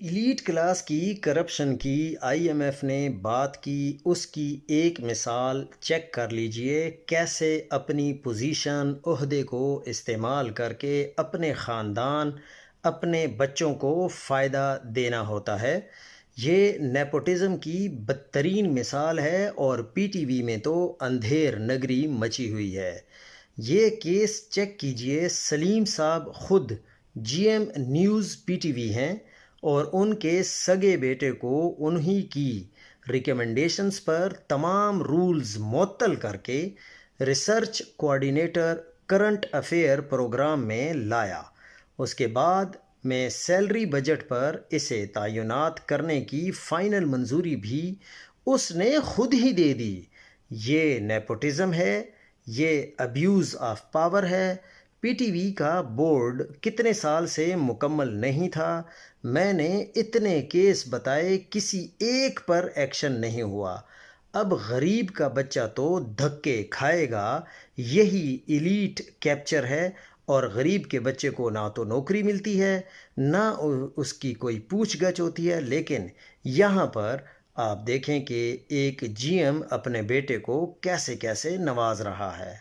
Elite class کی corruption کی I am F نے بات کی، اس کی ایک مثال چیک کر لیجئے، کیسے اپنی پوزیشن عہدے کو استعمال کر کے اپنے خاندان، اپنے بچوں کو فائدہ دینا ہوتا ہے۔ یہ نیپوٹزم کی بدترین مثال ہے اور پی ٹی وی میں تو اندھیر نگری مچی ہوئی ہے۔ یہ کیس چیک کیجئے، سلیم صاحب خود G M News P T V ہیں اور ان کے سگے بیٹے کو انہی کی ریکمنڈیشنز پر تمام رولز معطل کر کے research coordinator current affair programme میں لایا۔ اس کے بعد میں سیلری بجٹ پر اسے تعینات کرنے کی فائنل منظوری بھی اس نے خود ہی دے دی۔ یہ نیپوٹزم ہے، یہ ابیوز آف پاور ہے۔ پی ٹی وی کا بورڈ کتنے سال سے مکمل نہیں تھا، میں نے اتنے کیس بتائے، کسی ایک پر ایکشن نہیں ہوا۔ اب غریب کا بچہ تو دھکے کھائے گا، یہی ایلیٹ کیپچر ہے۔ اور غریب کے بچے کو نہ تو نوکری ملتی ہے، نہ اس کی کوئی پوچھ گچھ ہوتی ہے۔ لیکن یہاں پر آپ دیکھیں کہ ایک جی ایم اپنے بیٹے کو کیسے کیسے نواز رہا ہے۔